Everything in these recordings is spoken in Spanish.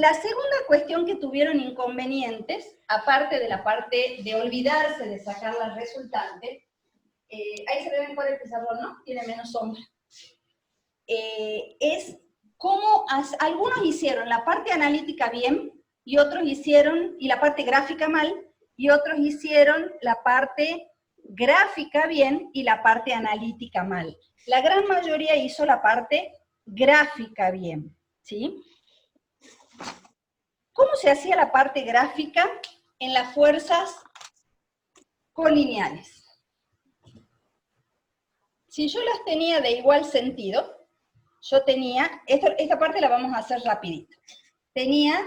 La segunda cuestión que tuvieron inconvenientes, aparte de la parte de olvidarse de sacar las resultantes, ahí se ve mejor el pizarrón, ¿no? Tiene menos sombra. Es cómo algunos hicieron la parte analítica bien, y otros hicieron, y la parte gráfica mal, y otros hicieron la parte gráfica bien y la parte analítica mal. La gran mayoría hizo la parte gráfica bien, ¿sí? ¿Cómo se hacía la parte gráfica en las fuerzas colineales? Si yo las tenía de igual sentido, yo tenía, esta parte la vamos a hacer rapidito, tenía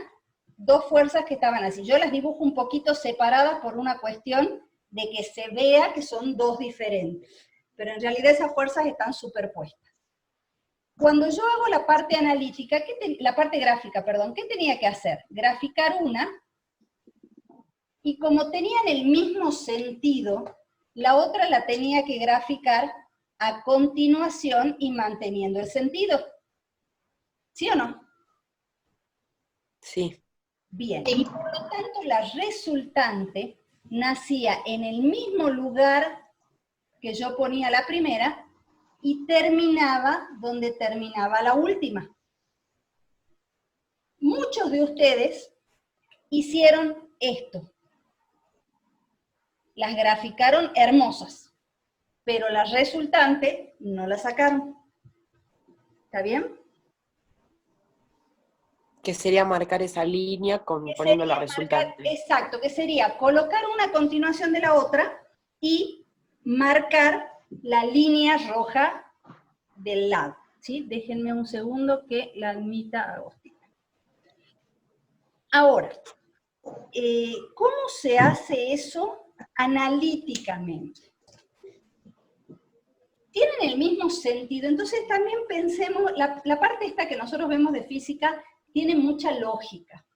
dos fuerzas que estaban así. Yo las dibujo un poquito separadas por una cuestión de que se vea que son dos diferentes, pero en realidad esas fuerzas están superpuestas. Cuando yo hago la parte analítica, la parte gráfica, perdón, ¿qué tenía que hacer? Graficar una, y como tenían el mismo sentido, la otra la tenía que graficar a continuación y manteniendo el sentido. ¿Sí o no? Sí. Bien, y por lo tanto la resultante nacía en el mismo lugar que yo ponía la primera y terminaba donde terminaba la última. Muchos de ustedes hicieron esto. Las graficaron hermosas, pero la resultante no la sacaron. ¿Está bien? Que sería marcar esa línea poniendo la resultante. Exacto, que sería colocar una a continuación de la otra y marcar la línea roja del lado. ¿Sí? Déjenme un segundo que la admita Agostina. Ahora, ¿cómo se hace eso analíticamente? Tienen el mismo sentido, entonces también pensemos, la parte esta que nosotros vemos de física tiene mucha lógica.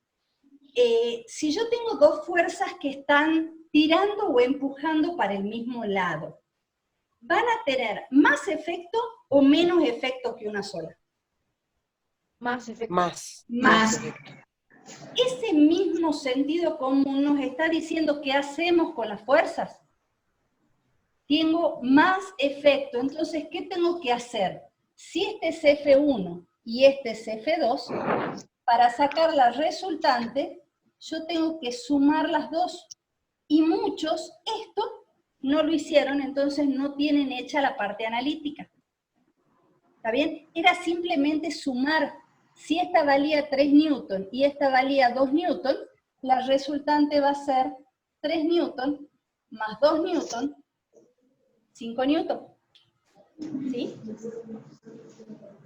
Si yo tengo dos fuerzas que están tirando o empujando para el mismo lado, ¿van a tener más efecto o menos efecto que una sola? Más efecto. Más efecto. Ese mismo sentido común nos está diciendo qué hacemos con las fuerzas. Tengo más efecto, entonces, ¿qué tengo que hacer? Si este es F1 y este es F2, para sacar la resultante, yo tengo que sumar las dos. Y muchos esto no lo hicieron, entonces no tienen hecha la parte analítica. ¿Está bien? Era simplemente sumar. Si esta valía 3 newton y esta valía 2 newton, la resultante va a ser 3 newton más 2 newton, 5 newton. ¿Sí?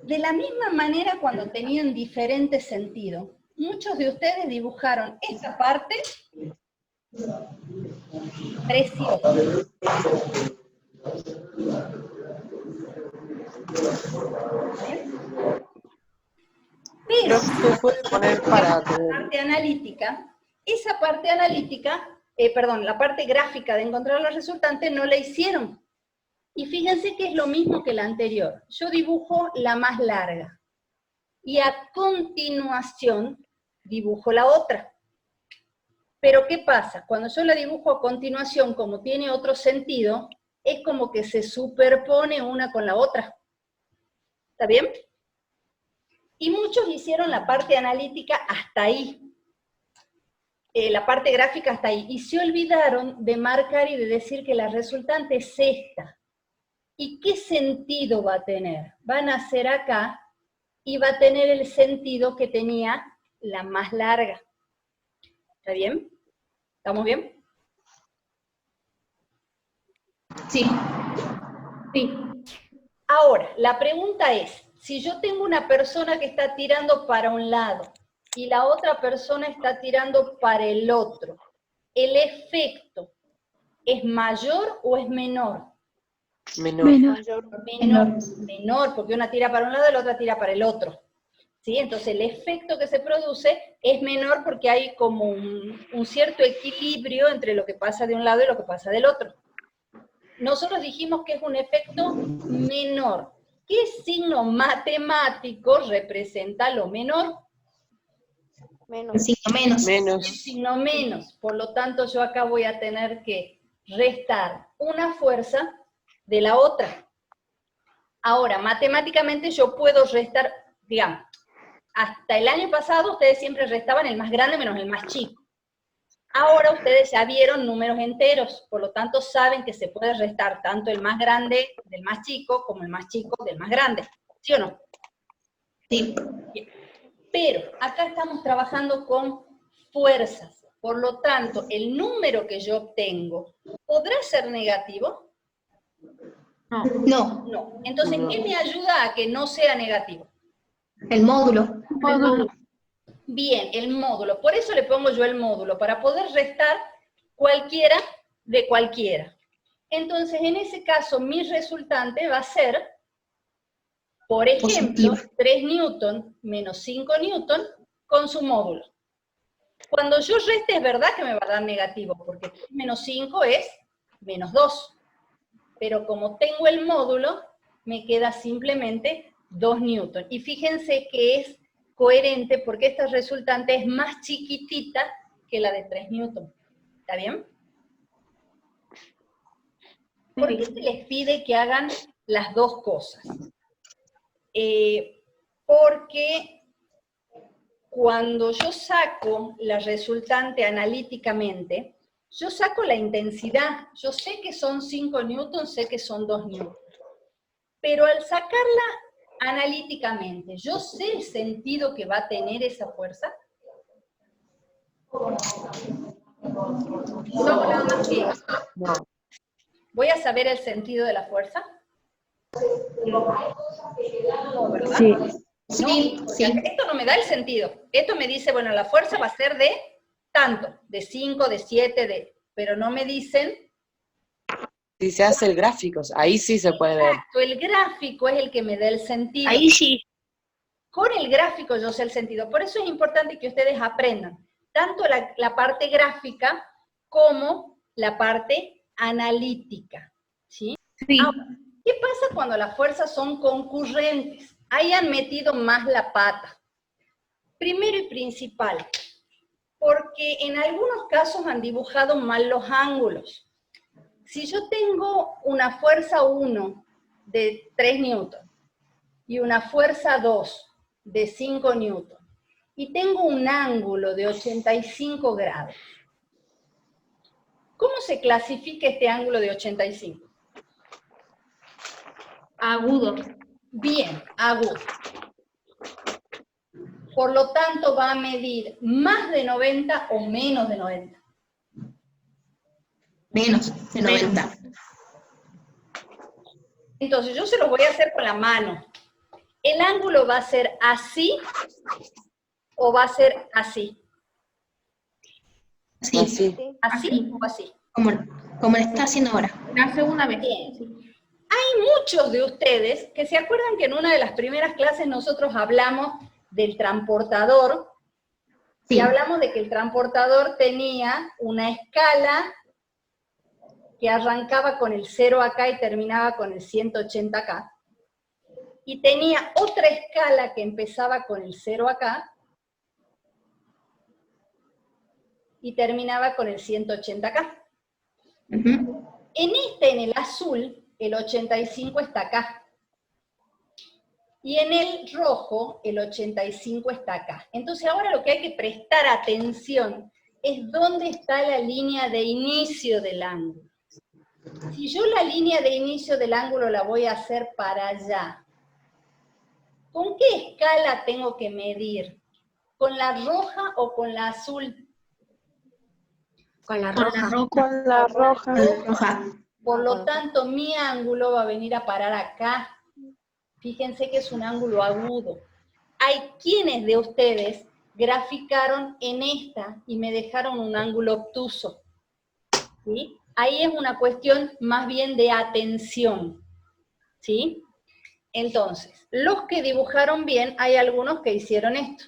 De la misma manera, cuando tenían diferente sentido, muchos de ustedes dibujaron esta parte preciosa. Pero se puede poner para la parte analítica, esa parte analítica, la parte gráfica de encontrar los resultantes no la hicieron. Y fíjense que es lo mismo que la anterior. Yo dibujo la más larga. Y a continuación dibujo la otra. Pero ¿qué pasa? Cuando yo la dibujo a continuación, como tiene otro sentido, es como que se superpone una con la otra. ¿Está bien? Y muchos hicieron la parte analítica hasta ahí. La parte gráfica hasta ahí. Y se olvidaron de marcar y de decir que la resultante es esta. ¿Y qué sentido va a tener? Va a nacer acá y va a tener el sentido que tenía la más larga. ¿Está bien? ¿Estamos bien? Sí. Sí. Ahora, la pregunta es, si yo tengo una persona que está tirando para un lado y la otra persona está tirando para el otro, ¿el efecto es mayor o es menor? Menor, porque una tira para un lado y la otra tira para el otro. ¿Sí? Entonces el efecto que se produce es menor porque hay como un cierto equilibrio entre lo que pasa de un lado y lo que pasa del otro. Nosotros dijimos que es un efecto menor. ¿Qué signo matemático representa lo menor? Menos. Signo menos. El Menos. signo menos. Por lo tanto, yo acá voy a tener que restar una fuerza de la otra. Ahora, matemáticamente yo puedo restar, digamos, hasta el año pasado ustedes siempre restaban el más grande menos el más chico. Ahora ustedes ya vieron números enteros, por lo tanto saben que se puede restar tanto el más grande del más chico como el más chico del más grande. ¿Sí o no? Sí. Bien. Pero acá estamos trabajando con fuerzas. Por lo tanto, el número que yo obtengo, ¿podrá ser negativo? No. No. No. Entonces, No. ¿qué me ayuda a que no sea negativo? El módulo. Módulo. Bien, el módulo. Por eso le pongo yo el módulo, para poder restar cualquiera de cualquiera. Entonces, en ese caso, mi resultante va a ser, por ejemplo, Positivo. 3 newton menos 5 newton con su módulo. Cuando yo reste es verdad que me va a dar negativo, porque 3 menos 5 es menos 2. Pero como tengo el módulo, me queda simplemente 2 newton. Y fíjense que es coherente porque esta resultante es más chiquitita que la de 3 newton. ¿Está bien? ¿Por qué se les pide que hagan las dos cosas? Porque cuando yo saco la resultante analíticamente, yo saco la intensidad. Yo sé que son 5 newtons, sé que son 2 newtons. Pero al sacarla analíticamente, ¿yo sé el sentido que va a tener esa fuerza? Yo hago nada más que No. ¿voy a saber el sentido de la fuerza? No, ¿verdad? Sí. Sí, No, sí. esto no me da el sentido. Esto me dice, bueno, la fuerza va a ser de tanto, de 5, de 7, pero no me dicen. Si se hace el gráfico, ahí sí se puede ver. Exacto, el gráfico es el que me da el sentido. Ahí sí. Con el gráfico yo sé el sentido. Por eso es importante que ustedes aprendan tanto la parte gráfica como la parte analítica. ¿Sí? Sí. Ahora, ¿qué pasa cuando las fuerzas son concurrentes? Ahí han metido más la pata. Primero y principal, porque en algunos casos han dibujado mal los ángulos. Si yo tengo una fuerza 1 de 3 newton y una fuerza 2 de 5 newton, y tengo un ángulo de 85 grados, ¿cómo se clasifica este ángulo de 85? Agudo. Bien, agudo. Por lo tanto, va a medir más de 90 o menos de 90. Menos de 90. Entonces, yo se los voy a hacer con la mano. ¿El ángulo va a ser así o va a ser así? Sí. Así. ¿Así o así? Como lo está haciendo ahora. La segunda vez. Bien. Hay muchos de ustedes que se acuerdan que en una de las primeras clases nosotros hablamos del transportador, Sí. y hablamos de que el transportador tenía una escala que arrancaba con el 0 acá y terminaba con el 180 acá, y tenía otra escala que empezaba con el 0 acá y terminaba con el 180 acá. Ujú. En el azul, el 85 está acá. Y en el rojo, el 85 está acá. Entonces ahora lo que hay que prestar atención es dónde está la línea de inicio del ángulo. Si yo la línea de inicio del ángulo la voy a hacer para allá, ¿con qué escala tengo que medir? ¿Con la roja o con la azul? Con la Con roja. la roja. Con la roja. Con la roja. Por lo tanto, mi ángulo va a venir a parar acá. Fíjense que es un ángulo agudo. Hay quienes de ustedes graficaron en esta y me dejaron un ángulo obtuso. ¿Sí? Ahí es una cuestión más bien de atención. ¿Sí? Entonces, los que dibujaron bien, hay algunos que hicieron esto.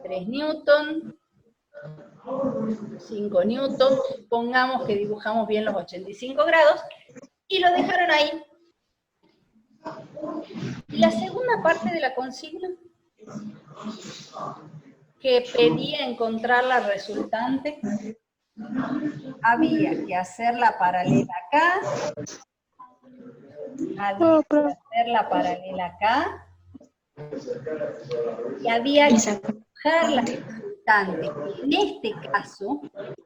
3 newton, 5 newton, pongamos que dibujamos bien los 85 grados, y lo dejaron ahí. ¿Y la segunda parte de la consigna? que pedía encontrar la resultante, había que hacerla paralela acá, había que hacerla paralela acá, y había que buscar la resultante, que en este caso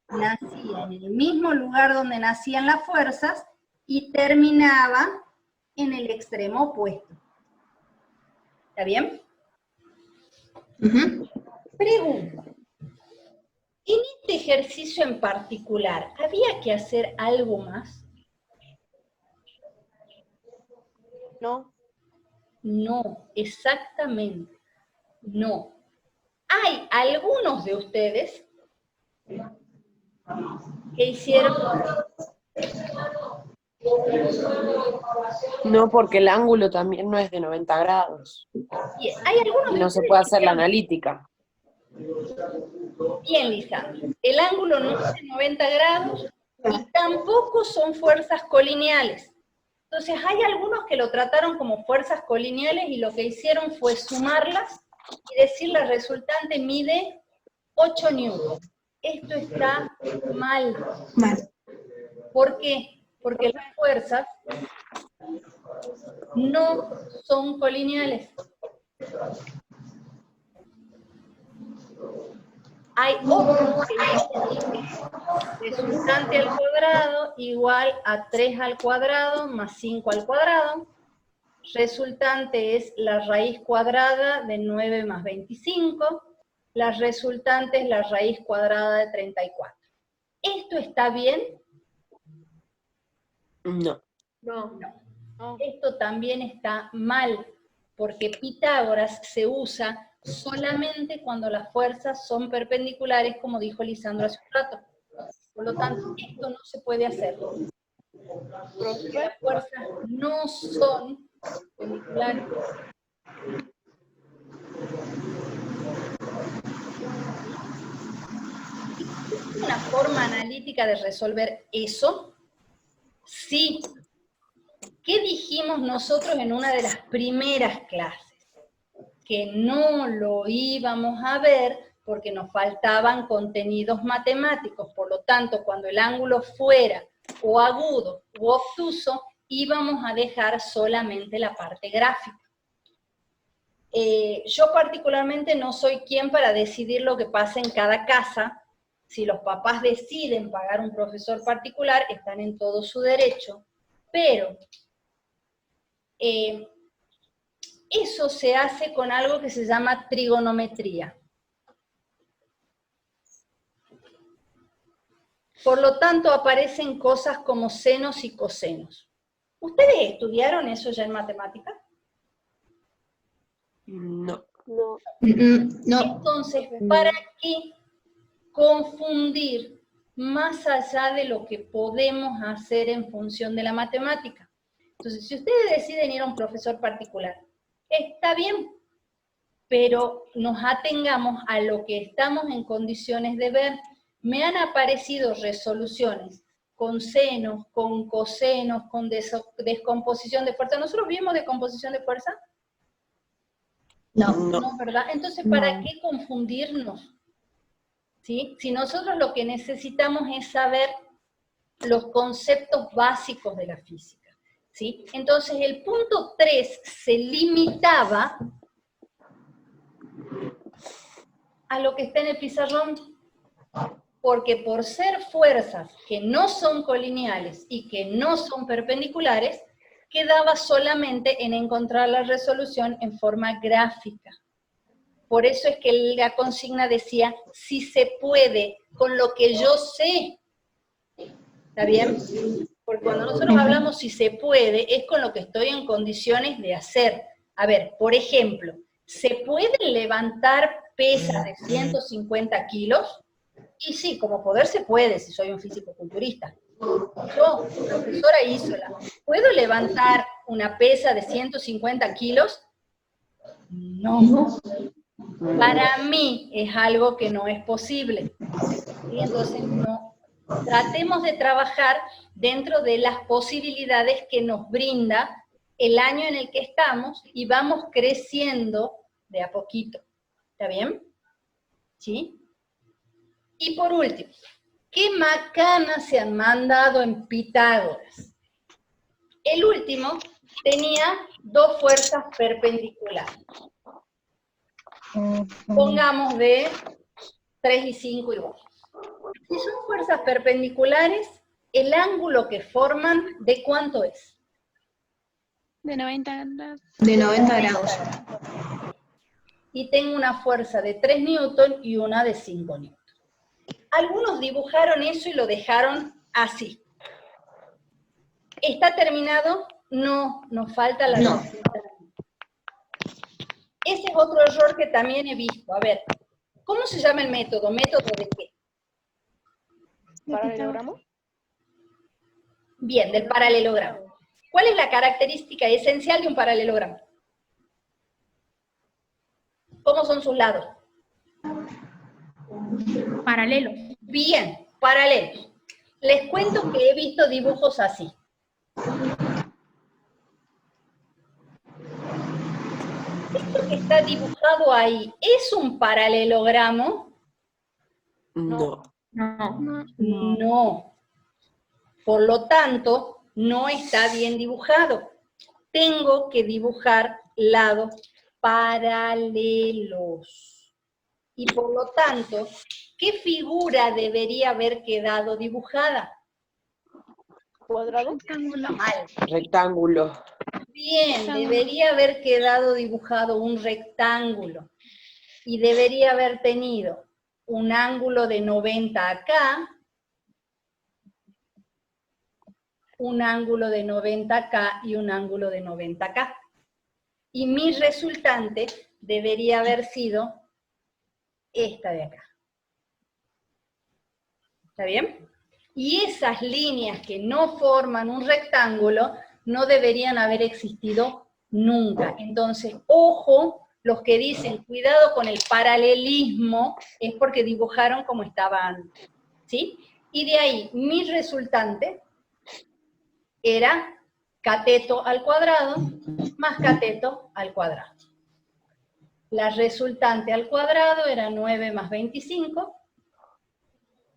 nacía en el mismo lugar donde nacían las fuerzas y terminaba en el extremo opuesto. ¿Está bien? Pregunta. En este ejercicio en particular, ¿había que hacer algo más? No. No, exactamente, no. Hay algunos de ustedes que hicieron... No, porque el ángulo también no es de 90 grados. Hay algunos Y de no se ustedes puede que hacer la hicieron... analítica. Bien, Lisandro. El ángulo no es de 90 grados y tampoco son fuerzas colineales. Entonces, hay algunos que lo trataron como fuerzas colineales y lo que hicieron fue sumarlas y decir la resultante mide 8 newtons. Esto está mal. Mal. ¿Por qué? Porque las fuerzas no son colineales. Hay otros que dicen resultante al cuadrado igual a 3 al cuadrado más 5 al cuadrado. Resultante es la raíz cuadrada de 9 más 25. La resultante es la raíz cuadrada de 34. ¿Esto está bien? No. No. Esto también está mal, porque Pitágoras se usa solamente cuando las fuerzas son perpendiculares, como dijo Lisandro hace un rato. Por lo tanto, esto no se puede hacer. Porque las fuerzas no son perpendiculares. ¿Existe una forma analítica de resolver eso? Sí. ¿Qué dijimos nosotros en una de las primeras clases? Que no lo íbamos a ver porque nos faltaban contenidos matemáticos. Por lo tanto, cuando el ángulo fuera o agudo o obtuso, íbamos a dejar solamente la parte gráfica. Yo particularmente no soy quien para decidir lo que pasa en cada casa. Si los papás deciden pagar un profesor particular, están en todo su derecho, pero eso se hace con algo que se llama trigonometría. Por lo tanto, aparecen cosas como senos y cosenos. ¿Ustedes estudiaron eso ya en matemática? No. No. Entonces, ¿para qué confundir más allá de lo que podemos hacer en función de la matemática? Entonces, si ustedes deciden ir a un profesor particular, está bien, pero nos atengamos a lo que estamos en condiciones de ver. Me han aparecido resoluciones con senos, con cosenos, con descomposición de fuerza. ¿Nosotros vimos descomposición de fuerza? No. No, ¿verdad? Entonces, ¿para qué confundirnos? ¿Sí? Si nosotros lo que necesitamos es saber los conceptos básicos de la física. ¿Sí? Entonces, el punto 3 se limitaba a lo que está en el pizarrón, porque por ser fuerzas que no son colineales y que no son perpendiculares, quedaba solamente en encontrar la resolución en forma gráfica. Por eso es que la consigna decía, si se puede, con lo que yo sé. ¿Está bien? Porque cuando nosotros hablamos si se puede, es con lo que estoy en condiciones de hacer. A ver, por ejemplo, ¿se pueden levantar pesas de 150 kilos? Y sí, como poder se puede, si soy un físico-culturista. Yo, profesora Isola, ¿puedo levantar una pesa de 150 kilos? No. Para mí es algo que no es posible. Y entonces no. Tratemos de trabajar dentro de las posibilidades que nos brinda el año en el que estamos y vamos creciendo de a poquito. ¿Está bien? ¿Sí? Y por último, ¿qué macanas se han mandado en Pitágoras? El último tenía dos fuerzas perpendiculares. Pongamos de 3 y 5 igual. Si son fuerzas perpendiculares, el ángulo que forman, ¿de cuánto es? De 90 grados. De 90 grados. Y tengo una fuerza de 3 newton y una de 5 newton. Algunos dibujaron eso y lo dejaron así. ¿Está terminado? No, nos falta la No. respuesta. Ese es otro error que también he visto. A ver, ¿cómo se llama el método? ¿Método de qué? ¿Paralelogramo? Bien, del paralelogramo. ¿Cuál es la característica esencial de un paralelogramo? ¿Cómo son sus lados? Paralelo. Bien, paralelos. Les cuento que he visto dibujos así. Esto que está dibujado ahí, ¿es un paralelogramo? No. No. No. Por lo tanto, no está bien dibujado. Tengo que dibujar lados paralelos. Y por lo tanto, ¿qué figura debería haber quedado dibujada? ¿Cuadrado? Mal. Rectángulo. Bien, debería haber quedado dibujado un rectángulo. Y debería haber tenido un ángulo de 90 acá, un ángulo de 90 acá y un ángulo de 90 acá. Y mi resultante debería haber sido esta de acá. ¿Está bien? Y esas líneas que no forman un rectángulo no deberían haber existido nunca. Entonces, ojo, los que dicen cuidado con el paralelismo es porque dibujaron como estaba antes. ¿Sí? Y de ahí, mi resultante era cateto al cuadrado más cateto al cuadrado. La resultante al cuadrado era 9 más 25.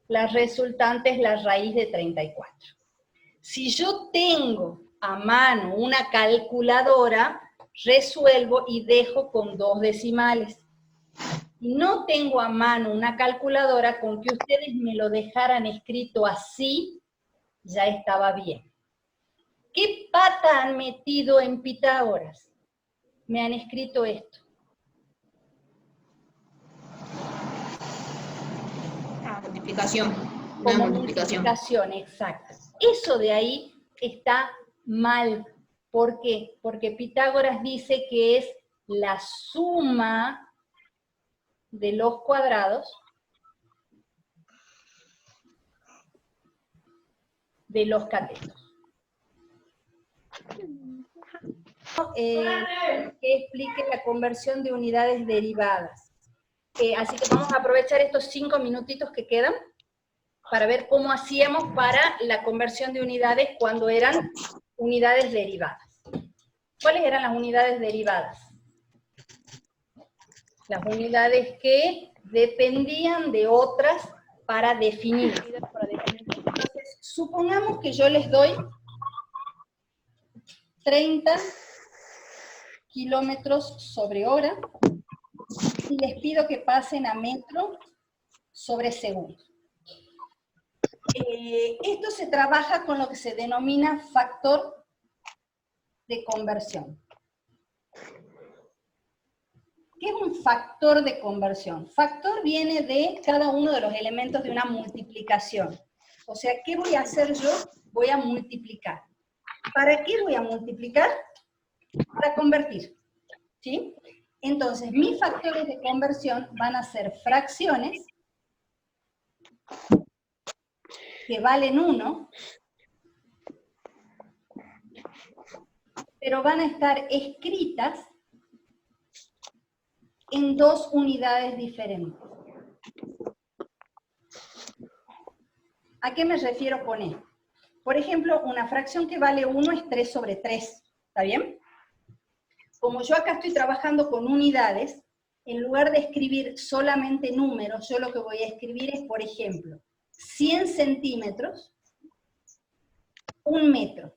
La resultante es la raíz de 34. Si yo tengo a mano una calculadora, resuelvo y dejo con 2 decimales. Si no tengo a mano una calculadora, con que ustedes me lo dejaran escrito así, ya estaba bien. ¿Qué pata han metido en Pitágoras? Me han escrito esto. Multiplicación. Como Una multiplicación. multiplicación, exacto. Eso de ahí está mal. ¿Por qué? Porque Pitágoras dice que es la suma de los cuadrados de los catetos. Que explique la conversión de unidades derivadas. Así que vamos a aprovechar estos 5 minutitos que quedan para ver cómo hacíamos para la conversión de unidades cuando eran unidades derivadas. ¿Cuáles eran las unidades derivadas? Las unidades que dependían de otras para definir. Entonces, supongamos que yo les doy 30 kilómetros sobre hora y les pido que pasen a metro sobre segundo. Esto se trabaja con lo que se denomina factor de conversión. ¿Qué es un factor de conversión? Factor viene de cada uno de los elementos de una multiplicación. O sea, ¿qué voy a hacer yo? Voy a multiplicar. ¿Para qué voy a multiplicar? Para convertir. ¿Sí? Entonces, mis factores de conversión van a ser fracciones que valen 1, pero van a estar escritas en 2 unidades diferentes. ¿A qué me refiero con esto? Por ejemplo, una fracción que vale 1 es 3 sobre 3, ¿está bien? Como yo acá estoy trabajando con unidades, en lugar de escribir solamente números, yo lo que voy a escribir es, por ejemplo, 100 centímetros, 1 metro.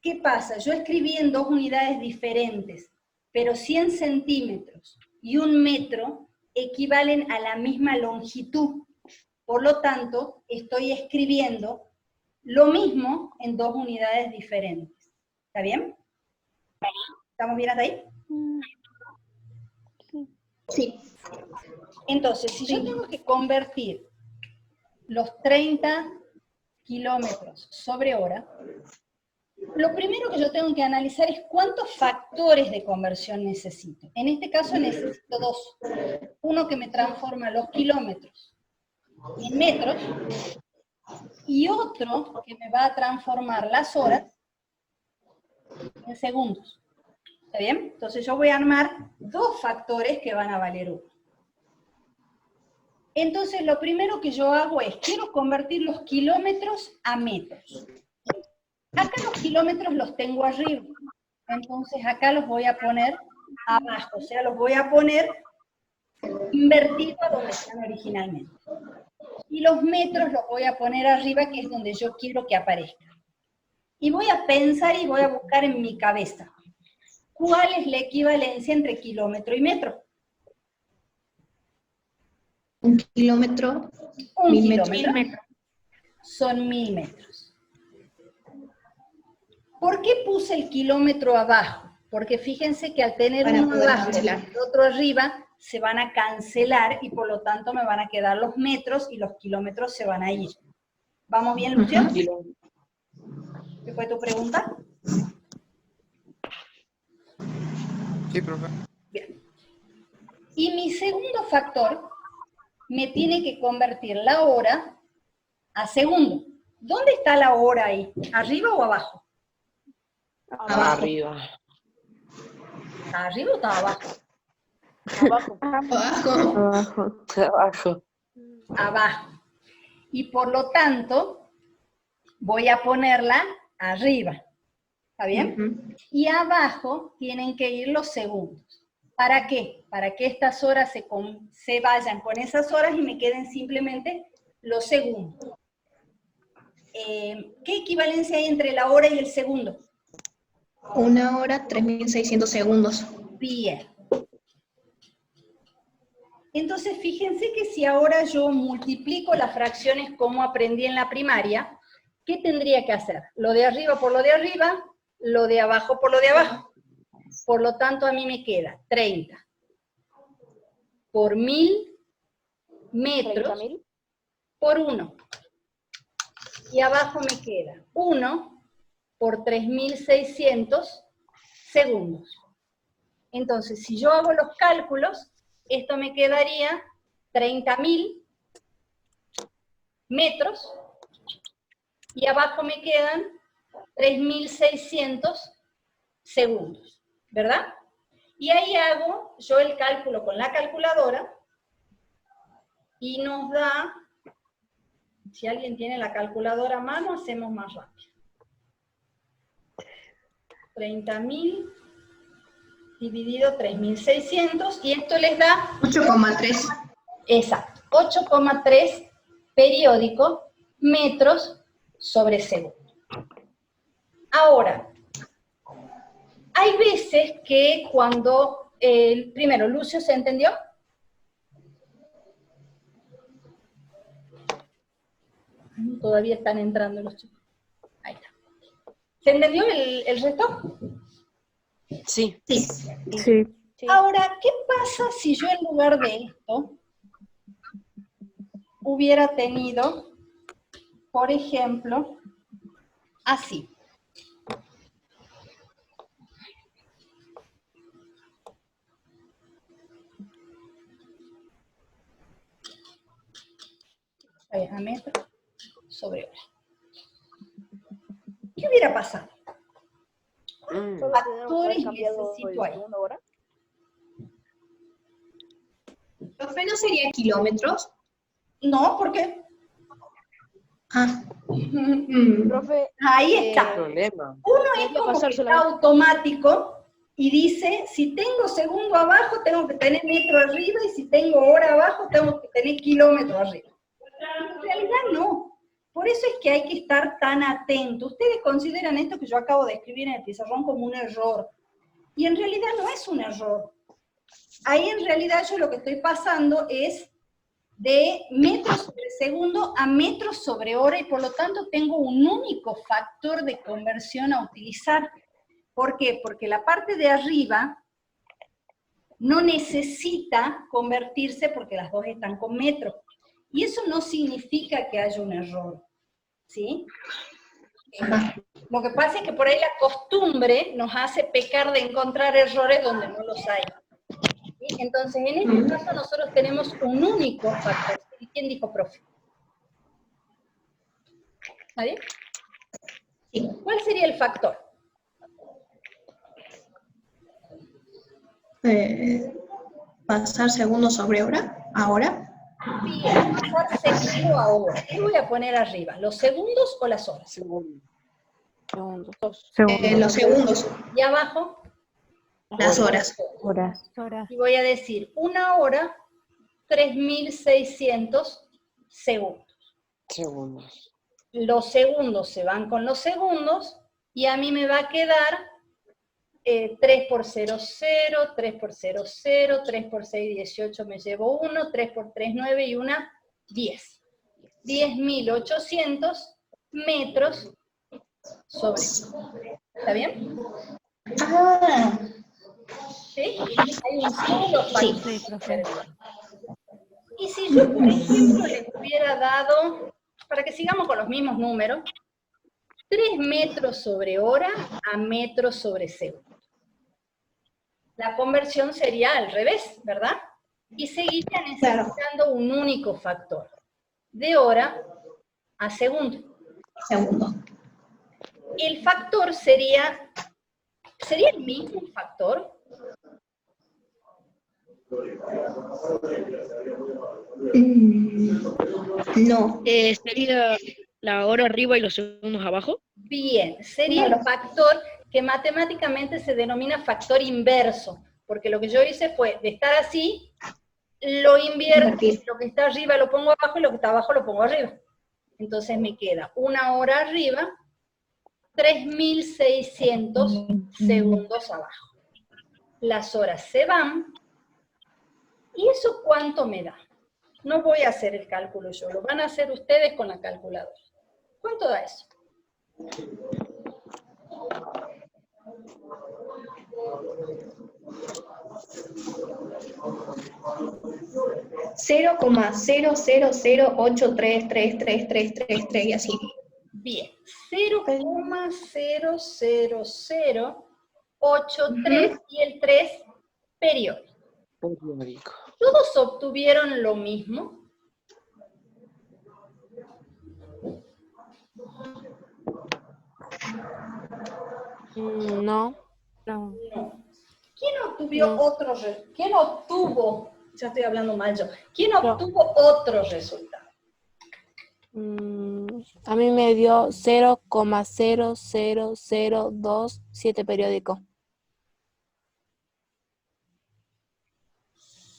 ¿Qué pasa? Yo escribí en 2 unidades diferentes, pero 100 centímetros y 1 metro equivalen a la misma longitud. Por lo tanto, estoy escribiendo lo mismo en 2 unidades diferentes. ¿Está bien? ¿Estamos bien hasta ahí? Sí. Entonces, si yo tengo que convertir los 30 kilómetros sobre hora, lo primero que yo tengo que analizar es cuántos factores de conversión necesito. En este caso necesito 2. Uno que me transforma los kilómetros en metros y otro que me va a transformar las horas en segundos. ¿Está bien? Entonces yo voy a armar 2 factores que van a valer 1. Entonces lo primero que yo hago es, quiero convertir los kilómetros a metros. Acá los kilómetros los tengo arriba, entonces acá los voy a poner abajo, o sea, los voy a poner invertidos a donde están originalmente. Y los metros los voy a poner arriba, que es donde yo quiero que aparezcan. Y voy a pensar y voy a buscar en mi cabeza, ¿cuál es la equivalencia entre kilómetro y metro? 1 kilómetro. 1 1000 kilómetro metros. son 1000 metros. ¿Por qué puse el kilómetro abajo? Porque fíjense que al tener Para uno poder abajo y cancelar. el otro arriba, se van a cancelar y por lo tanto me van a quedar los metros y los kilómetros se van a ir. ¿Vamos bien, Lucio? ¿Qué fue tu pregunta? Sí, profe. Bien. Y mi segundo factor me tiene que convertir la hora a segundo. ¿Dónde está la hora ahí? ¿Arriba o abajo? Abajo. Arriba. ¿Está arriba o está abajo? Abajo. Abajo. Abajo. Abajo. Y por lo tanto, voy a ponerla arriba. ¿Está bien? Ujú. Y abajo tienen que ir los segundos. ¿Para qué? Para que estas horas se vayan con esas horas y me queden simplemente los segundos. ¿Qué equivalencia hay entre la hora y el segundo? 1 hora, 3600 segundos. Bien. Entonces, fíjense que si ahora yo multiplico las fracciones como aprendí en la primaria, ¿qué tendría que hacer? Lo de arriba por lo de arriba, lo de abajo por lo de abajo. Por lo tanto, a mí me queda 30 por 1000 metros 30.000. por 1. Y abajo me queda 1 por 3600 segundos. Entonces, si yo hago los cálculos, esto me quedaría 30.000 metros y abajo me quedan 3600 segundos, ¿verdad? Y ahí hago yo el cálculo con la calculadora y nos da, si alguien tiene la calculadora a mano, hacemos más rápido. 30.000 dividido 3.600, y esto les da 8,3. exacto, 8,3 periódico metros sobre segundo. Ahora, hay veces que cuando, primero, Lucio, ¿se entendió? Todavía están entrando los chicos. Ahí está. ¿Se entendió el resto? Sí. Sí. Sí. Ahora, ¿qué pasa si yo en lugar de esto hubiera tenido, por ejemplo, así? A metro sobre hora. ¿Qué hubiera pasado? Solo Factores tenemos que haber cambiado necesito el ahí. segundo hora. Profe, ¿no sería kilómetros? No, ¿por qué? Ah. Profe, Ahí está. Problema. Uno es podría como pasar que está solamente. automático Y dice, si tengo segundo abajo, tengo que tener metro arriba, y si tengo hora abajo, tengo que tener kilómetro arriba. En realidad no. Por eso es que hay que estar tan atento. Ustedes consideran esto que yo acabo de escribir en el pizarrón como un error. Y en realidad no es un error. Ahí en realidad yo lo que estoy pasando es de metros sobre segundo a metros sobre hora, y por lo tanto tengo un único factor de conversión a utilizar. ¿Por qué? Porque la parte de arriba no necesita convertirse porque las dos están con metros. Y eso no significa que haya un error, ¿sí? Lo que pasa es que por ahí la costumbre nos hace pecar de encontrar errores donde no los hay. ¿Sí? Entonces, en este caso nosotros tenemos un único factor. ¿Y quién dijo profe? ¿Nadie? Sí. ¿Cuál sería el factor? Pasar segundos sobre hora, ahora. Bien, pasar segundo a hora. ¿Qué voy a poner arriba? ¿Los segundos o las horas? Segundos. Los segundos, Y abajo, las horas. Horas. y voy a decir 1 hora, 3600 segundos. Segundos. Los segundos se van con los segundos, y a mí me va a quedar 3 por 0, 0, 3 por 0, 0, 3 por 6, 18, me llevo 1, 3 por 3, 9, y 1, 10. 10.800 metros sobre. ¿Está bien? Ah, ¿Sí? Hay un solo factor. Sí, profe. Y si yo, por ejemplo, les hubiera dado, para que sigamos con los mismos números, 3 metros sobre hora a metros sobre segundo. La conversión sería al revés, ¿verdad? Y seguiría necesitando un único factor, de hora a segundo. segundo. El factor sería el mismo factor. No. Sería la hora arriba y los segundos abajo. Bien, sería el factor que matemáticamente se denomina factor inverso, porque lo que yo hice fue, de estar así, lo invierto, lo que está arriba lo pongo abajo, y lo que está abajo lo pongo arriba. Entonces me queda 1 hora arriba, 3600 segundos abajo. Las horas se van, ¿y eso cuánto me da? No voy a hacer el cálculo yo, lo van a hacer ustedes con la calculadora. ¿Cuánto da eso? $0,0008333333 y así. Bien, 0,00083 y el 3 periódico. Periódico. ¿Todos obtuvieron lo mismo? No. No. ¿Quién obtuvo, ya estoy hablando mal yo, quién obtuvo otro resultado? A mí me dio 0,00027 periódico.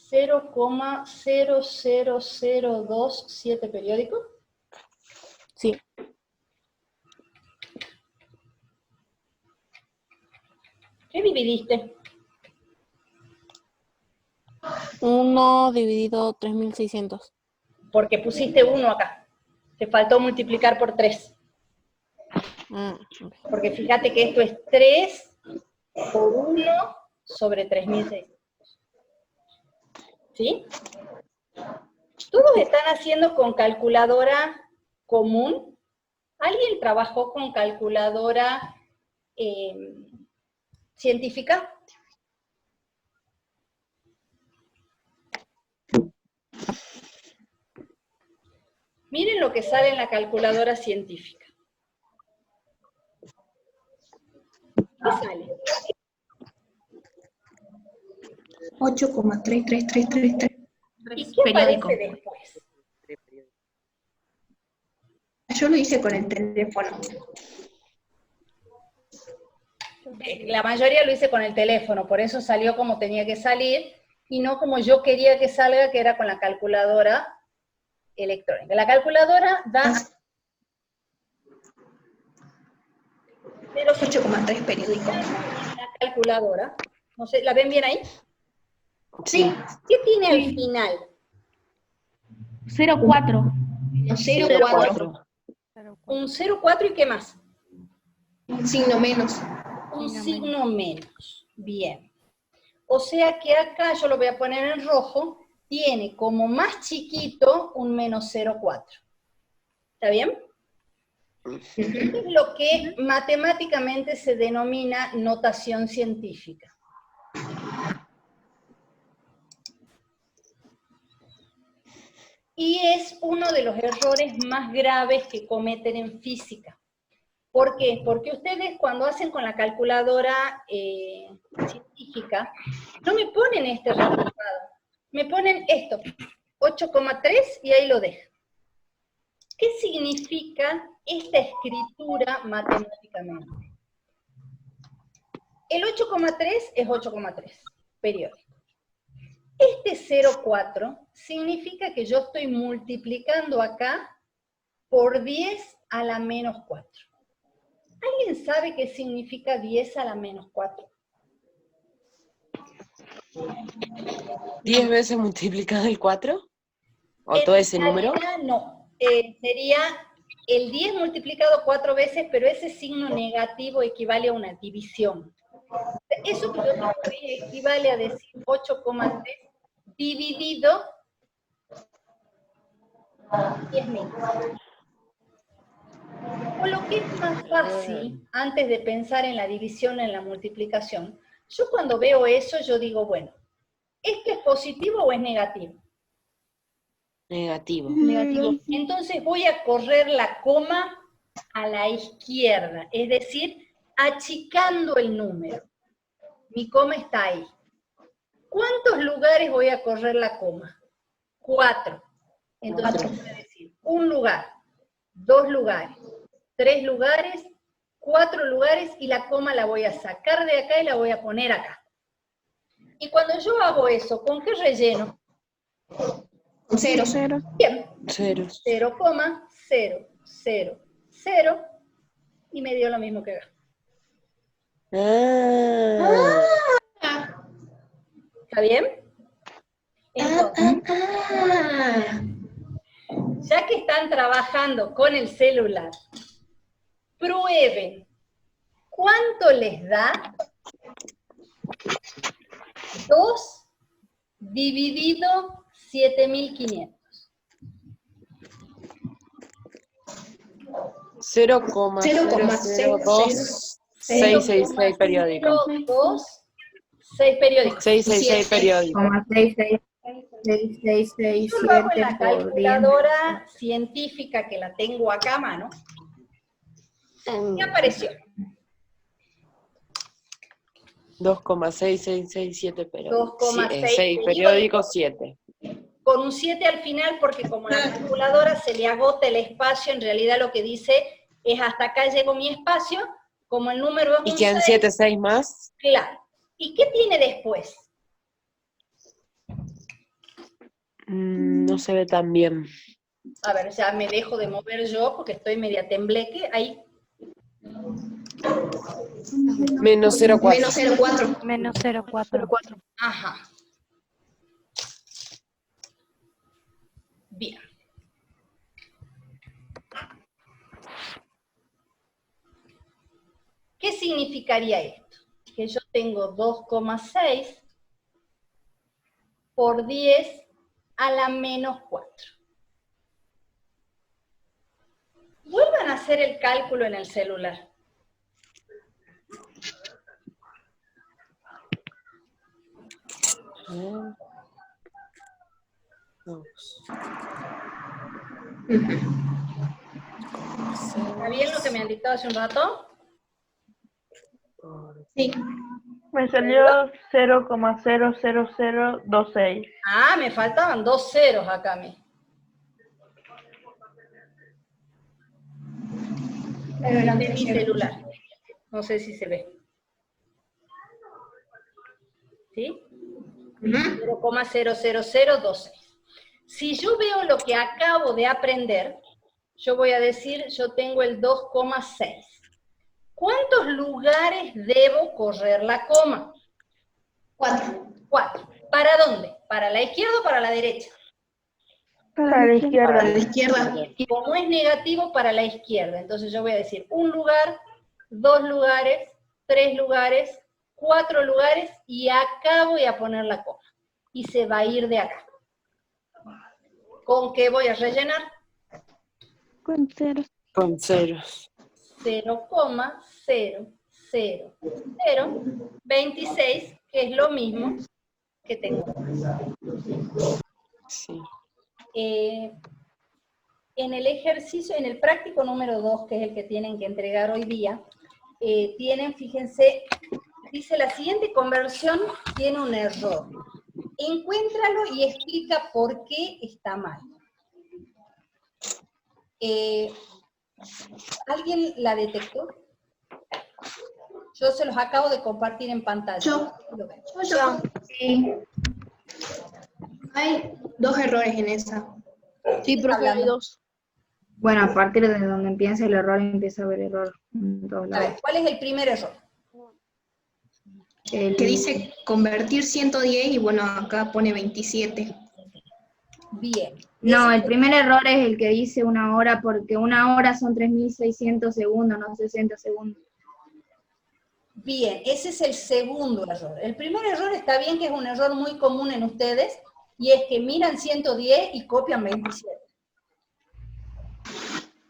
0,00027 periódico. Sí. ¿Qué dividiste? 1 dividido 3600. Porque pusiste 1 acá. Te faltó multiplicar por 3. Porque fíjate que esto es 3 por 1 sobre 3600. ¿Sí? ¿Todos están haciendo con calculadora común? ¿Alguien trabajó con calculadora científica? Miren lo que sale en la calculadora científica. ¿Qué sale? 8,33333. ¿Y qué periódico. aparece después? Yo lo hice con el teléfono. La mayoría lo hice con el teléfono, por eso salió como tenía que salir, y no como yo quería que salga, que era con la calculadora electrónica. La calculadora da 8,3 periódico. la calculadora, no sé, ¿la ven bien ahí? Sí. ¿Qué tiene al final? 0,4. 0,4. Un 0,4 y ¿qué más? Un signo menos. Un signo menos. Bien. O sea que acá, yo lo voy a poner en rojo, tiene como más chiquito un menos 0,4. ¿Está bien? Esto es lo que matemáticamente se denomina notación científica. Y es uno de los errores más graves que cometen en física. ¿Por qué? Porque ustedes cuando hacen con la calculadora científica, no me ponen este resultado, me ponen esto, 8,3 y ahí lo dejan. ¿Qué significa esta escritura matemáticamente? El 8,3 es 8,3, periódico. Este 0,4 significa que yo estoy multiplicando acá por 10 a la menos 4. ¿Alguien sabe qué significa 10 a la menos 4? 10 veces multiplicado el 4, o todo ese número. No, sería el 10 multiplicado 4 veces, pero ese signo negativo equivale a una división. Eso que yo tengo ahí equivale a decir 8,3 dividido 10.000. O lo que es más fácil, antes de pensar en la división, en la multiplicación, yo cuando veo eso, yo digo, bueno, ¿esto es positivo o es negativo? Negativo. Negativo. Entonces voy a correr la coma a la izquierda, es decir, achicando el número. Mi coma está ahí. ¿Cuántos lugares voy a correr la coma? 4. Entonces voy a decir, 1 lugar, 2 lugares, 3 lugares, 4 lugares, y la coma la voy a sacar de acá y la voy a poner acá. Y cuando yo hago eso, ¿con qué relleno? Un 0. Bien. Ceros. 0,000, y me dio lo mismo que acá. ¿Está bien? Entonces, ya que están trabajando con el celular, prueben cuánto les da 2 dividido 7.500. 0,02666 periódico. 2, 6 periódicos. 666 periódico. 66667 Yo lo hago en la por 10. calculadora científica que la tengo acá a mano. ¿Qué apareció? 2,6667 periódicos. 2,6 6 periódicos, 7. Con un 7 al final, porque como la calculadora se le agota el espacio, en realidad lo que dice es hasta acá llegó mi espacio, como el número es ¿Y un quedan 6, 6 más? claro. ¿Y qué tiene después? No se ve tan bien. A ver, ya me dejo de mover yo porque estoy media tembleque. Ahí. Menos 0,4. Menos 0,4. Menos 0,4. Ajá. Bien. ¿Qué significaría esto? Que yo tengo 2,6 por 10 a la menos 4. Vuelvan a hacer el cálculo en el celular. ¿Está bien lo que me han dictado hace un rato? Sí. Me salió 0,00026. Ah, me faltaban 2 ceros acá a mí. De mi celular. No sé si se ve. ¿sí? Ujú. 0,00026. Si yo veo lo que acabo de aprender, yo voy a decir, yo tengo el 2,6. ¿Cuántos lugares debo correr la coma? 4. 4. ¿Para dónde? ¿Para la izquierda o para la derecha? Para la izquierda. A la izquierda. Como es negativo, para la izquierda. Entonces yo voy a decir 1 lugar, 2 lugares, 3 lugares, 4 lugares, y acá voy a poner la coma. Y se va a ir de acá. ¿Con qué voy a rellenar? Con ceros. Con ceros. 0,000026, que es lo mismo que tengo. Sí. En el ejercicio, en el práctico número 2, que es el que tienen que entregar hoy día, tienen, fíjense, dice la siguiente conversión tiene un error. Encuéntralo y explica por qué está mal. ¿Alguien la detectó? Yo se los acabo de compartir en pantalla. Yo. Lo ven. Sí. Hay 2 errores en esa. Sí, profe, hay Hablando. 2. Bueno, a partir de donde empieza el error, empieza a haber error en todos A lados. ver, ¿cuál es el primer error? Que dice convertir 110 y bueno, acá pone 27. Bien. No, el primer error es el que dice 1 hora, porque 1 hora son 3.600 segundos, no 60 segundos. Bien, ese es el segundo error. El primer error está bien, que es un error muy común en ustedes, y es que miran 110 y copian 27.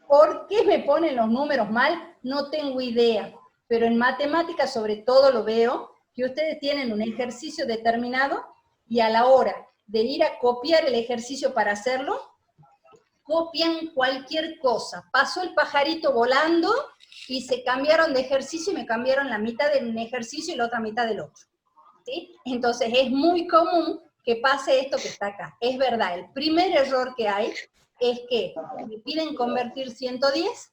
¿Por qué me ponen los números mal? No tengo idea, pero en matemáticas sobre todo lo veo, que ustedes tienen un ejercicio determinado, y a la hora de ir a copiar el ejercicio para hacerlo, copian cualquier cosa. Pasó el pajarito volando, y se cambiaron de ejercicio, y me cambiaron la mitad de un ejercicio y la otra mitad del otro. ¿Sí? Entonces es muy común que pase esto que está acá. Es verdad, el primer error que hay es que me piden convertir 110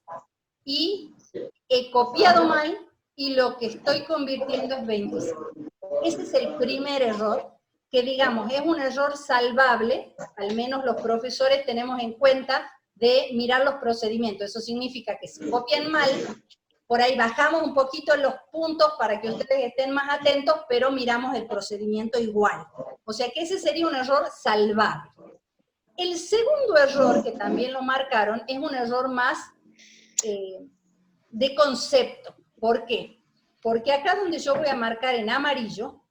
y he copiado mal y lo que estoy convirtiendo es 25. Ese es el primer error, que digamos es un error salvable, al menos los profesores tenemos en cuenta de mirar los procedimientos. Eso significa que si copian mal, por ahí bajamos un poquito los puntos para que ustedes estén más atentos, pero miramos el procedimiento igual. O sea que ese sería un error salvable. El segundo error, que también lo marcaron, es un error más de concepto. ¿Por qué? Porque acá donde yo voy a marcar en amarillo,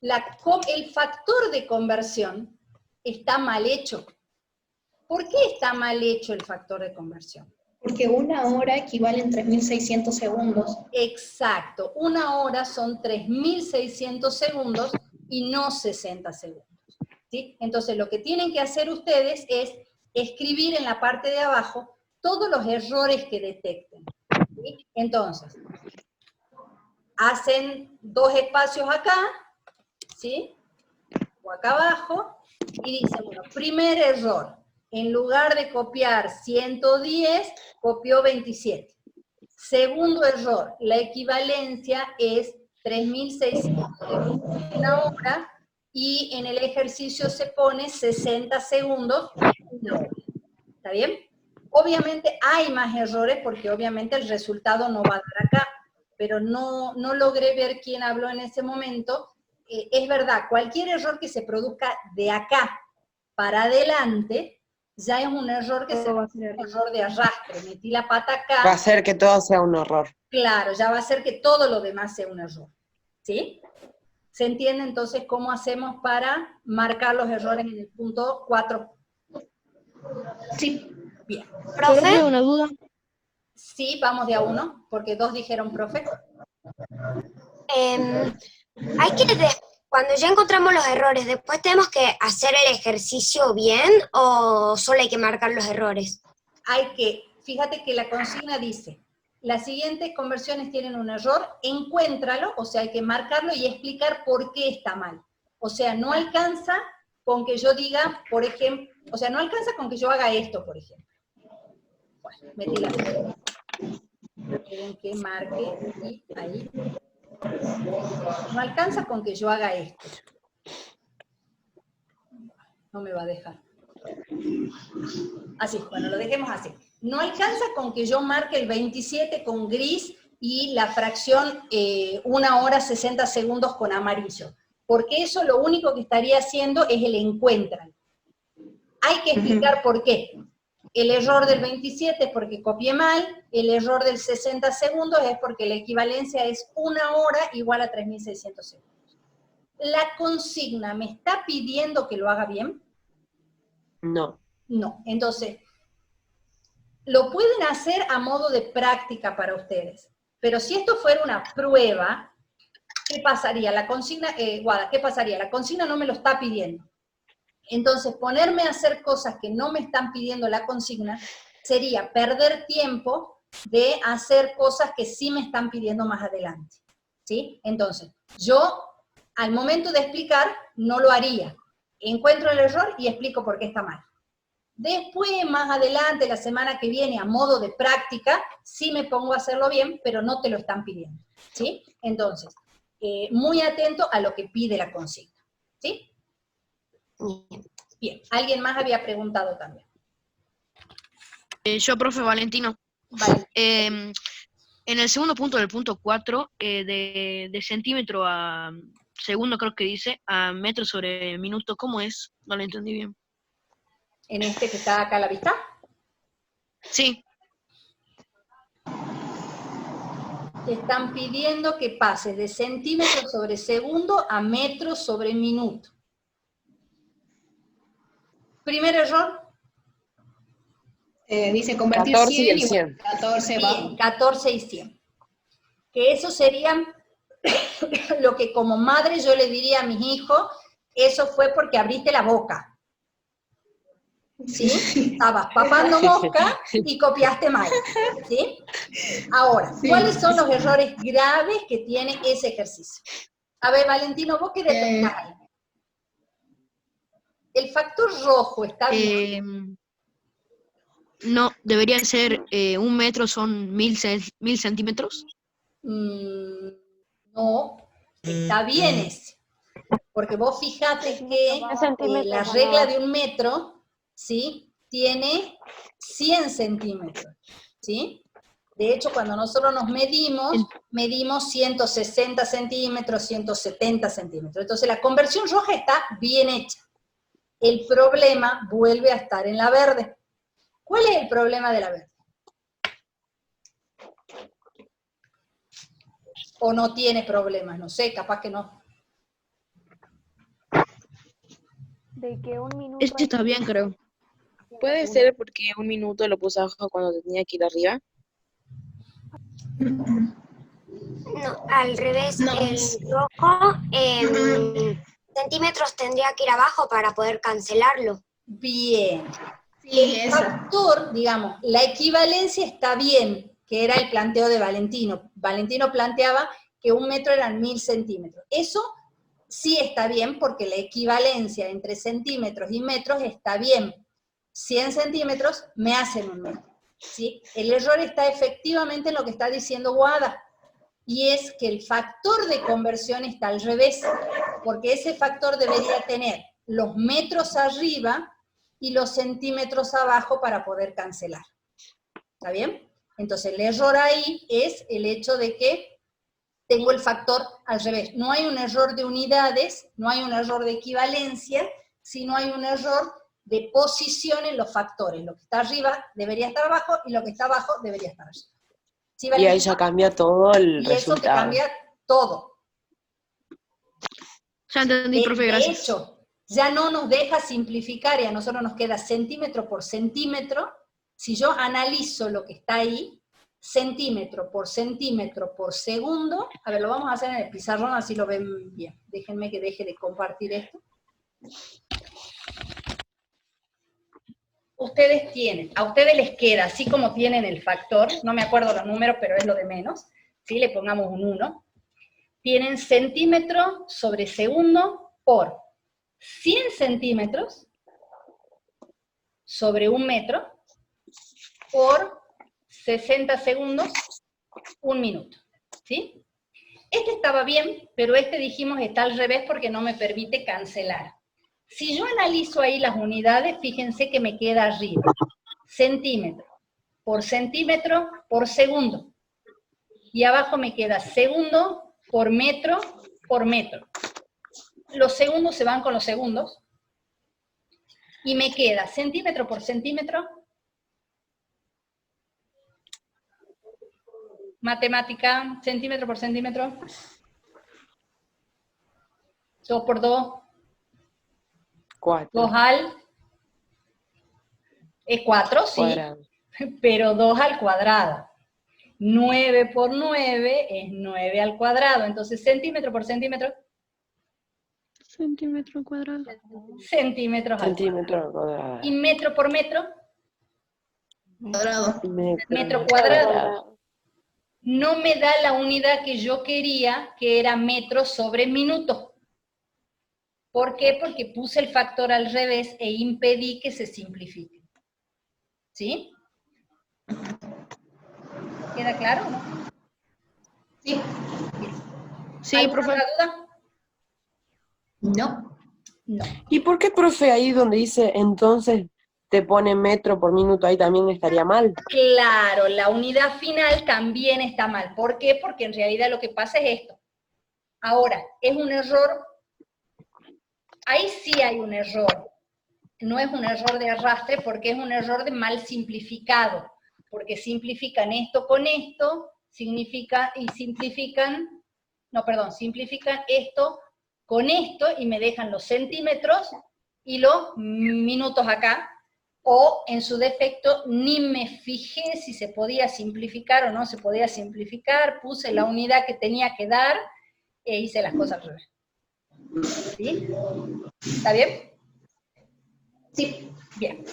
el factor de conversión está mal hecho. ¿Por qué está mal hecho el factor de conversión? Porque 1 hora equivale a 3.600 segundos. Exacto, 1 hora son 3.600 segundos y no 60 segundos. ¿Sí? Entonces lo que tienen que hacer ustedes es escribir en la parte de abajo todos los errores que detecten. ¿Sí? Entonces, hacen 2 espacios acá, ¿sí? O acá abajo, y dicen, bueno, primer error, en lugar de copiar 110, copió 27. Segundo error, la equivalencia es 3.600 en 1 hora, y en el ejercicio se pone 60 segundos en 1 hora. ¿Está bien? Obviamente hay más errores, porque obviamente el resultado no va a dar acá, pero no logré ver quién habló en ese momento. Es verdad, cualquier error que se produzca de acá para adelante, ya es un error que Todo va a un ser error de arrastre. Metí la pata acá. Va a ser que todo sea un horror. Claro, ya va a ser que todo lo demás sea un error. ¿Sí? ¿Se entiende entonces cómo hacemos para marcar los errores en el punto 4? Sí. Bien. Profe, una duda. Sí, vamos de a uno, porque 2 dijeron profe. Hay que, cuando ya encontramos los errores, ¿después tenemos que hacer el ejercicio bien o solo hay que marcar los errores? Fíjate que la consigna dice, las siguientes conversiones tienen un error, encuéntralo, o sea, hay que marcarlo y explicar por qué está mal. O sea, no alcanza con que yo diga, por ejemplo, o sea, no alcanza con que yo haga esto, por ejemplo. Bueno, metí la. Quieren que marque y ahí. No alcanza con que yo haga esto. No me va a dejar. Así, bueno, lo dejemos así. No alcanza con que yo marque el 27 con gris y la fracción 1 hora 60 segundos con amarillo. Porque eso lo único que estaría haciendo es el encuentran. Hay que explicar por qué. El error del 27 es porque copié mal, el error del 60 segundos es porque la equivalencia es 1 hora igual a 3.600 segundos. ¿La consigna me está pidiendo que lo haga bien? No. No. Entonces, lo pueden hacer a modo de práctica para ustedes. Pero si esto fuera una prueba, ¿qué pasaría? La consigna, Guada, ¿qué pasaría? La consigna no me lo está pidiendo. Entonces, ponerme a hacer cosas que no me están pidiendo la consigna sería perder tiempo de hacer cosas que sí me están pidiendo más adelante. ¿Sí? Entonces, yo, al momento de explicar, no lo haría. Encuentro el error y explico por qué está mal. Después, más adelante, la semana que viene, a modo de práctica, sí me pongo a hacerlo bien, pero no te lo están pidiendo. ¿Sí? Entonces, muy atento a lo que pide la consigna. ¿Sí? Bien, alguien más había preguntado también. Yo, profe Valentino. Vale. En el segundo punto del punto 4, de centímetro a segundo, creo que dice, a metro sobre minuto, ¿cómo es? No lo entendí bien. ¿En este que está acá a la vista? Sí. Te están pidiendo que pases de centímetros sobre segundo a metros sobre minuto. Primer error. Dice convertir 14 y 100 el y 100. 14 va. Bien, 14 y 100. Que eso serían lo que como madre yo le diría a mis hijos, eso fue porque abriste la boca. ¿Sí? Estabas papando mosca y copiaste mal. ¿Sí? Ahora, ¿cuáles son los errores graves que tiene ese ejercicio? A ver, Valentino, ¿vos qué detectás ahí? El factor rojo está bien. No, debería ser 1 metro son 1000 centímetros. No, está bien ese. Porque vos fijate que la regla de 1 metro, ¿sí? Tiene 100 centímetros, ¿sí? De hecho, cuando nosotros nos medimos 160 centímetros, 170 centímetros. Entonces, la conversión roja está bien hecha. El problema vuelve a estar en la verde. ¿Cuál es el problema de la verde? O no tiene problemas, no sé, capaz que no. De que 1 minuto. Este está bien, creo. Puede ser porque 1 minuto lo puse abajo cuando tenía que ir arriba. No, al revés, No. el rojo centímetros tendría que ir abajo para poder cancelarlo. Bien. Sí, El eso. factor, digamos, la equivalencia está bien, que era el planteo de Valentino. Valentino planteaba que 1 metro eran 1000 centímetros. Eso sí está bien porque la equivalencia entre centímetros y metros está bien. 100 centímetros me hacen 1 metro. ¿Sí? El error está efectivamente en lo que está diciendo Guada, y es que el factor de conversión está al revés, porque ese factor debería tener los metros arriba y los centímetros abajo para poder cancelar. ¿Está bien? Entonces el error ahí es el hecho de que tengo el factor al revés. No hay un error de unidades, no hay un error de equivalencia, sino hay un error de posición en los factores. Lo que está arriba debería estar abajo y lo que está abajo debería estar arriba. ¿Sí, Y ahí ya cambia todo el y eso te resultado. cambia todo. Ya entendí, profe, gracias. De hecho, ya no nos deja simplificar y a nosotros nos queda centímetro por centímetro. Si yo analizo lo que está ahí, centímetro por segundo, a ver, lo vamos a hacer en el pizarrón, así lo ven bien. Déjenme que deje de compartir esto. Ustedes tienen, a ustedes les queda, así como tienen el factor, no me acuerdo los números, pero es lo de menos, ¿sí? Le pongamos un 1, tienen centímetro sobre segundo por 100 centímetros sobre 1 metro por 60 segundos, 1 minuto, ¿sí? Este estaba bien, pero este dijimos está al revés porque no me permite cancelar. Si yo analizo ahí las unidades, fíjense que me queda arriba. Centímetro por segundo. Y abajo me queda segundo por metro. Los segundos se van con los segundos. Y me queda centímetro por centímetro. Matemática, centímetro por centímetro. 2 por 2. 4. 2 al... Es 4, sí. Cuadrado. Pero 2 al cuadrado. 9 por 9 es 9 al cuadrado. Entonces, centímetro por centímetro. Centímetro cuadrado. Centímetros al Centímetro cuadrado. Y metro por metro. Cuadrado. Metro cuadrado. No me da la unidad que yo quería, que era metro sobre minuto. ¿Por qué? Porque puse el factor al revés e impedí que se simplifique. ¿Sí? ¿Queda claro o no? Sí. Sí, ¿Alguna profe. otra duda? No. No. ¿Y por qué, profe, ahí donde dice entonces te pone metro por minuto, ahí también estaría mal? Claro, la unidad final también está mal. ¿Por qué? Porque en realidad lo que pasa es esto. Ahora, es un error, ahí sí hay un error. No es un error de arrastre porque es un error de mal simplificado. Porque simplifican esto con esto, simplifican esto con esto y me dejan los centímetros y los minutos acá. O, en su defecto, ni me fijé si se podía simplificar o no se podía simplificar, puse la unidad que tenía que dar e hice las cosas al revés. ¿Sí? ¿Está bien? Sí. Bien.